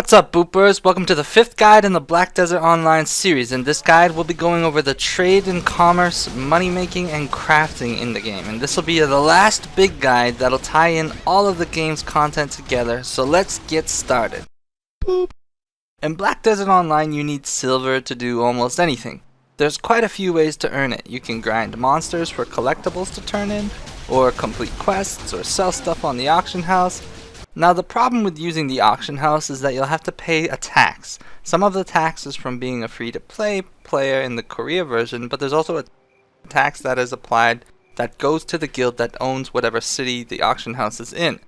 What's up, boopers? Welcome to the 5th guide in the Black Desert Online series. In this guide, we'll be going over the trade and commerce, money making, and crafting in the game. And this will be the last big guide that'll tie in all of the game's content together, so let's get started. Boop. In Black Desert Online, you need silver to do almost anything. There's quite a few ways to earn it. You can grind monsters for collectibles to turn in, or complete quests, or sell stuff on the auction house. Now the problem with using the auction house is that you'll have to pay a tax. Some of the tax is from being a free-to-play player in the Korea version, but there's also a tax that is applied that goes to the guild that owns whatever city the auction house is in.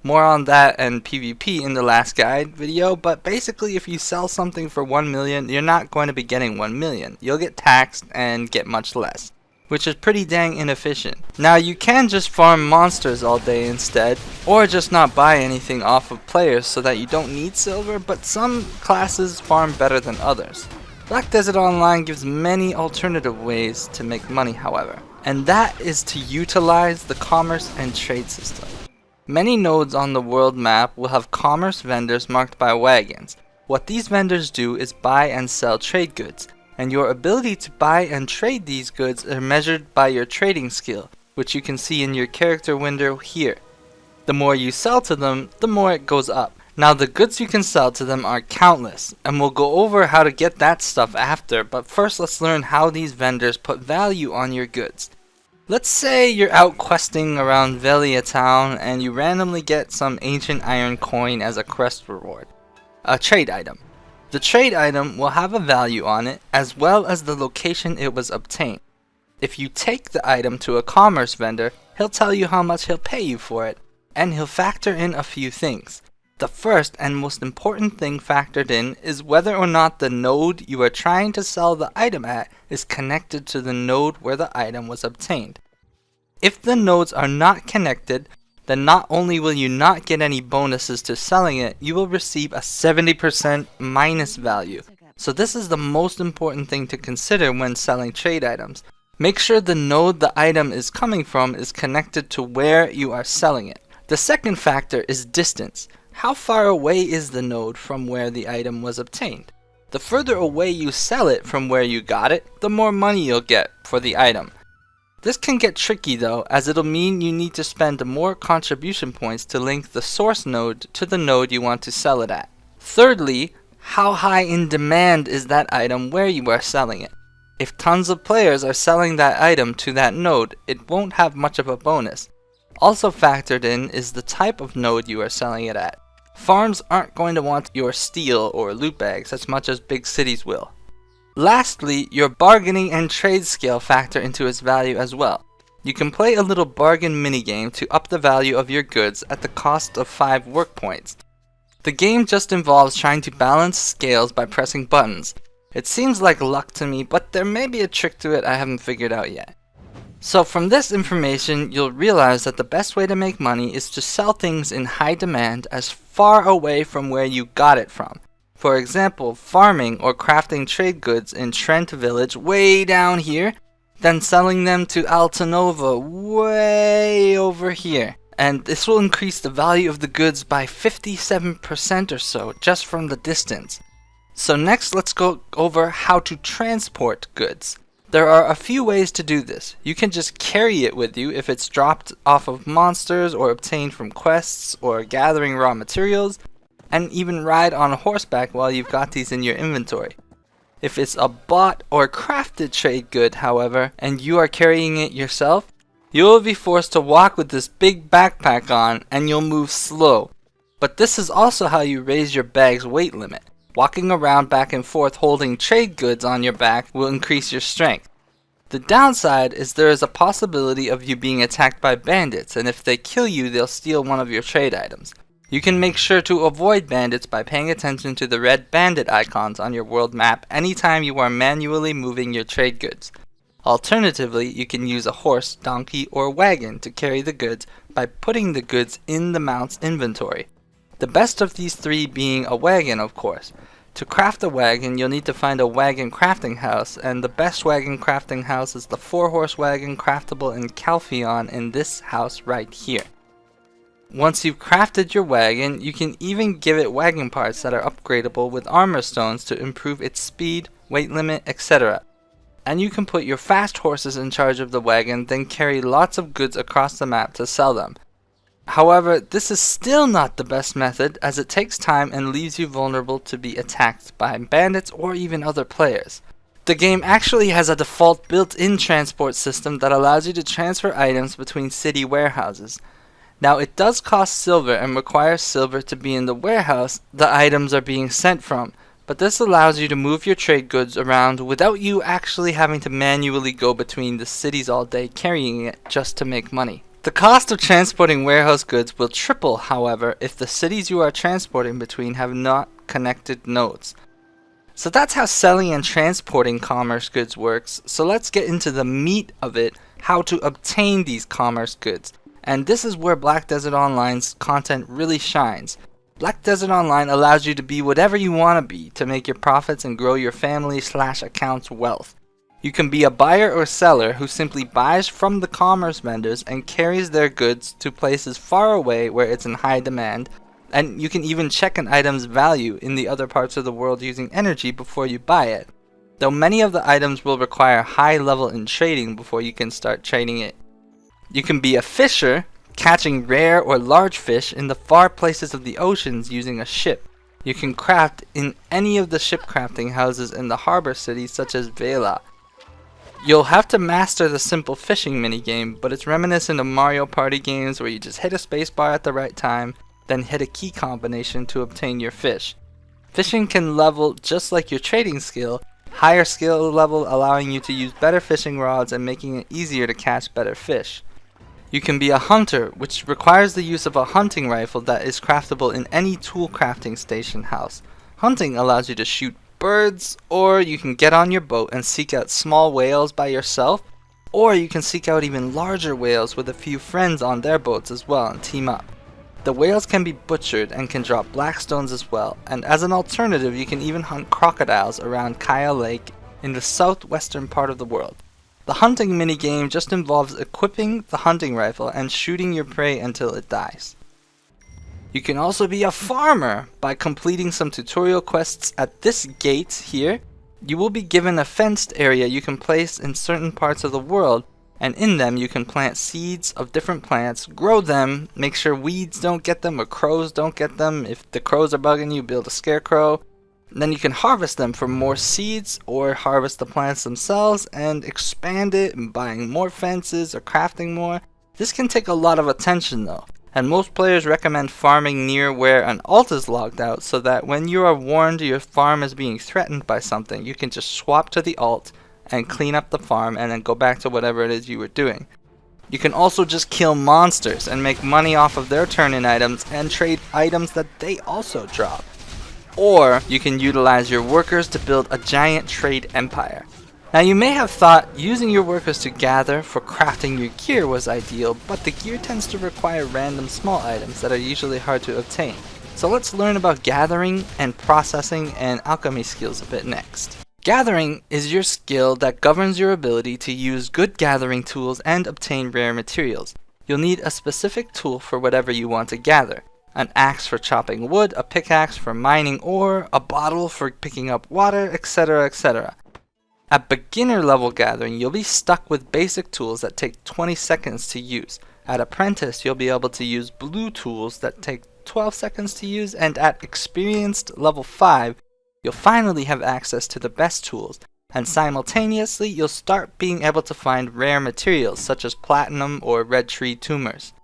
More on that and PvP in the last guide video, but basically if you sell something for 1 million, you're not going to be getting 1 million. You'll get taxed and get much less, which is pretty dang inefficient. Now you can just farm monsters all day instead, or just not buy anything off of players so that you don't need silver, but some classes farm better than others. Black Desert Online gives many alternative ways to make money, however, and that is to utilize the commerce and trade system. Many nodes on the world map will have commerce vendors marked by wagons. What these vendors do is buy and sell trade goods, and your ability to buy and trade these goods are measured by your trading skill, which you can see in your character window here. The more you sell to them, the more it goes up. Now the goods you can sell to them are countless, and we'll go over how to get that stuff after, but first let's learn how these vendors put value on your goods. Let's say you're out questing around Velia town and you randomly get some ancient iron coin as a quest reward, a trade item. The trade item will have a value on it, as well as the location it was obtained. If you take the item to a commerce vendor, he'll tell you how much he'll pay you for it, and he'll factor in a few things. The first and most important thing factored in is whether or not the node you are trying to sell the item at is connected to the node where the item was obtained. If the nodes are not connected, then not only will you not get any bonuses to selling it, you will receive a 70% minus value. So this is the most important thing to consider when selling trade items. Make sure the node the item is coming from is connected to where you are selling it. The second factor is distance. How far away is the node from where the item was obtained? The further away you sell it from where you got it, the more money you'll get for the item. This can get tricky though, as it'll mean you need to spend more contribution points to link the source node to the node you want to sell it at. Thirdly, how high in demand is that item where you are selling it? If tons of players are selling that item to that node, it won't have much of a bonus. Also factored in is the type of node you are selling it at. Farms aren't going to want your steel or loot bags as much as big cities will. Lastly, your bargaining and trade skill factor into its value as well. You can play a little bargain minigame to up the value of your goods at the cost of 5 work points. The game just involves trying to balance scales by pressing buttons. It seems like luck to me, but there may be a trick to it I haven't figured out yet. So from this information, you'll realize that the best way to make money is to sell things in high demand as far away from where you got it from. For example, farming or crafting trade goods in Trent Village way down here, then selling them to Altanova way over here. And this will increase the value of the goods by 57% or so just from the distance. So next let's go over how to transport goods. There are a few ways to do this. You can just carry it with you if it's dropped off of monsters or obtained from quests or gathering raw materials, and even ride on horseback while you've got these in your inventory. If it's a bought or crafted trade good, however, and you are carrying it yourself, you will be forced to walk with this big backpack on and you'll move slow. But this is also how you raise your bag's weight limit. Walking around back and forth holding trade goods on your back will increase your strength. The downside is there is a possibility of you being attacked by bandits, and if they kill you, they'll steal one of your trade items. You can make sure to avoid bandits by paying attention to the red bandit icons on your world map anytime you are manually moving your trade goods. Alternatively, you can use a horse, donkey, or wagon to carry the goods by putting the goods in the mount's inventory. The best of these three being a wagon, of course. To craft a wagon, you'll need to find a wagon crafting house, and the best wagon crafting house is the 4-horse wagon craftable in Calpheon in this house right here. Once you've crafted your wagon, you can even give it wagon parts that are upgradable with armor stones to improve its speed, weight limit, etc. And you can put your fast horses in charge of the wagon, then carry lots of goods across the map to sell them. However, this is still not the best method, as it takes time and leaves you vulnerable to be attacked by bandits or even other players. The game actually has a default built-in transport system that allows you to transfer items between city warehouses. Now, it does cost silver and requires silver to be in the warehouse the items are being sent from, but this allows you to move your trade goods around without you actually having to manually go between the cities all day carrying it just to make money. The cost of transporting warehouse goods will triple, however, if the cities you are transporting between have not connected nodes. So that's how selling and transporting commerce goods works. So let's get into the meat of it, how to obtain these commerce goods. And this is where Black Desert Online's content really shines. Black Desert Online allows you to be whatever you want to be to make your profits and grow your family/account's wealth. You can be a buyer or seller who simply buys from the commerce vendors and carries their goods to places far away where it's in high demand, and you can even check an item's value in the other parts of the world using energy before you buy it, though many of the items will require high level in trading before you can start trading it. You can be a fisher, catching rare or large fish in the far places of the oceans using a ship. You can craft in any of the ship crafting houses in the harbor cities such as Vela. You'll have to master the simple fishing minigame, but it's reminiscent of Mario Party games where you just hit a spacebar at the right time, then hit a key combination to obtain your fish. Fishing can level just like your trading skill, higher skill level allowing you to use better fishing rods and making it easier to catch better fish. You can be a hunter, which requires the use of a hunting rifle that is craftable in any tool crafting station house. Hunting allows you to shoot birds, or you can get on your boat and seek out small whales by yourself, or you can seek out even larger whales with a few friends on their boats as well and team up. The whales can be butchered and can drop black stones as well, and as an alternative you can even hunt crocodiles around Kaya Lake in the southwestern part of the world. The hunting minigame just involves equipping the hunting rifle and shooting your prey until it dies. You can also be a farmer by completing some tutorial quests at this gate here. You will be given a fenced area you can place in certain parts of the world, and in them you can plant seeds of different plants, grow them, make sure weeds don't get them or crows don't get them. If the crows are bugging you, build a scarecrow. Then you can harvest them for more seeds or harvest the plants themselves and expand it and buying more fences or crafting more. This can take a lot of attention though, and most players recommend farming near where an alt is logged out so that when you are warned your farm is being threatened by something, you can just swap to the alt and clean up the farm and then go back to whatever it is you were doing. You can also just kill monsters and make money off of their turn-in items and trade items that they also drop. Or you can utilize your workers to build a giant trade empire. Now you may have thought using your workers to gather for crafting your gear was ideal, but the gear tends to require random small items that are usually hard to obtain. So let's learn about gathering and processing and alchemy skills a bit next. Gathering is your skill that governs your ability to use good gathering tools and obtain rare materials. You'll need a specific tool for whatever you want to gather. An axe for chopping wood, a pickaxe for mining ore, a bottle for picking up water, etc, etc. At beginner level gathering, you'll be stuck with basic tools that take 20 seconds to use. At apprentice, you'll be able to use blue tools that take 12 seconds to use, and at experienced level 5, you'll finally have access to the best tools, and simultaneously you'll start being able to find rare materials such as platinum or red tree tumors.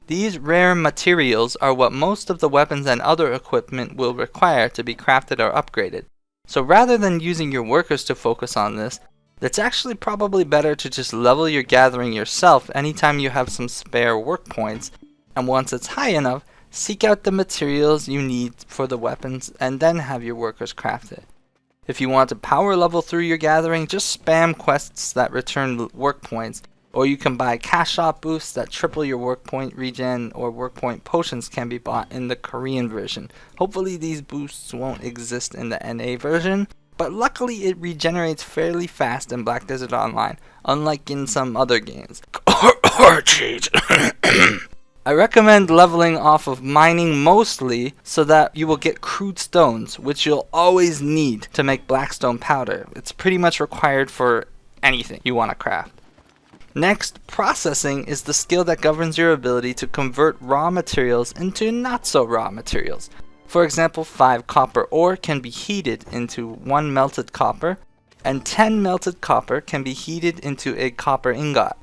These rare materials are what most of the weapons and other equipment will require to be crafted or upgraded. So rather than using your workers to focus on this, it's actually probably better to just level your gathering yourself anytime you have some spare work points, and once it's high enough, seek out the materials you need for the weapons and then have your workers craft it. If you want to power level through your gathering, just spam quests that return work points, or you can buy cash shop boosts that triple your work point regen, or work point potions can be bought in the Korean version. Hopefully these boosts won't exist in the NA version, but luckily it regenerates fairly fast in Black Desert Online, unlike in some other games. Cheat. I recommend leveling off of mining mostly so that you will get crude stones, which you'll always need to make blackstone powder. It's pretty much required for anything you want to craft. Next, processing is the skill that governs your ability to convert raw materials into not so raw materials. For example, 5 copper ore can be heated into 1 melted copper, and 10 melted copper can be heated into a copper ingot.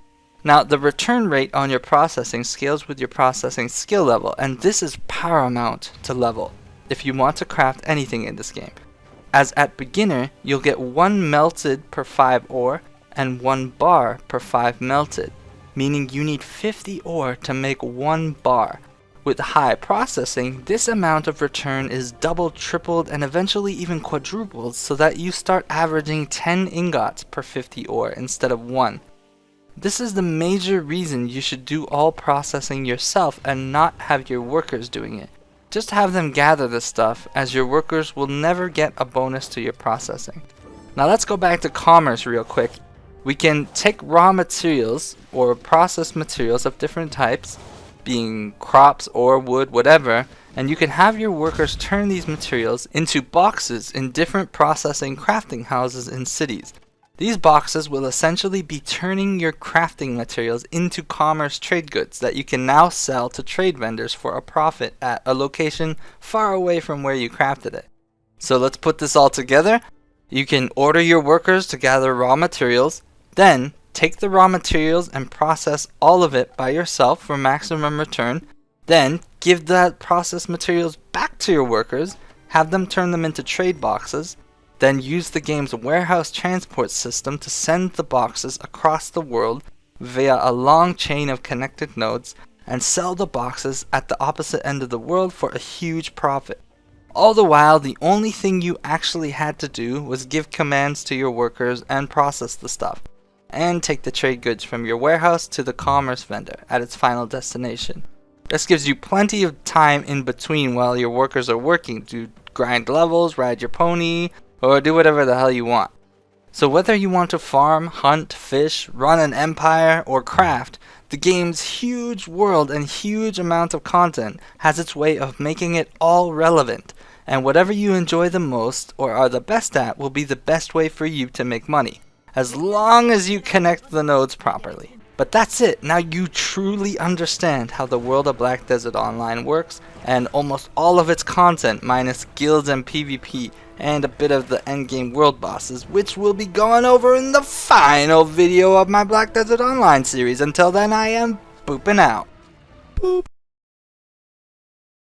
Now, the return rate on your processing scales with your processing skill level, and this is paramount to level if you want to craft anything in this game. As at beginner, you'll get 1 melted per 5 ore, and 1 bar per 5 melted, meaning you need 50 ore to make 1 bar. With high processing, this amount of return is doubled, tripled, and eventually even quadrupled so that you start averaging 10 ingots per 50 ore instead of 1. This is the major reason you should do all processing yourself and not have your workers doing it. Just have them gather this stuff, as your workers will never get a bonus to your processing. Now let's go back to commerce real quick. We can take raw materials or processed materials of different types, being crops or wood, whatever, and you can have your workers turn these materials into boxes in different processing crafting houses in cities. These boxes will essentially be turning your crafting materials into commerce trade goods that you can now sell to trade vendors for a profit at a location far away from where you crafted it. So let's put this all together. You can order your workers to gather raw materials, then take the raw materials and process all of it by yourself for maximum return. Then give that processed materials back to your workers, have them turn them into trade boxes, then use the game's warehouse transport system to send the boxes across the world via a long chain of connected nodes, and sell the boxes at the opposite end of the world for a huge profit. All the while, the only thing you actually had to do was give commands to your workers and process the stuff, and take the trade goods from your warehouse to the commerce vendor at its final destination. This gives you plenty of time in between while your workers are working to grind levels, ride your pony, or do whatever the hell you want. So whether you want to farm, hunt, fish, run an empire, or craft, the game's huge world and huge amount of content has its way of making it all relevant, and whatever you enjoy the most or are the best at will be the best way for you to make money, as long as you connect the nodes properly. But that's it. Now you truly understand how the world of Black Desert Online works, and almost all of its content minus guilds and PvP and a bit of the endgame world bosses, which we'll be going over in the final video of my Black Desert Online series. Until then, I am booping out. Boop.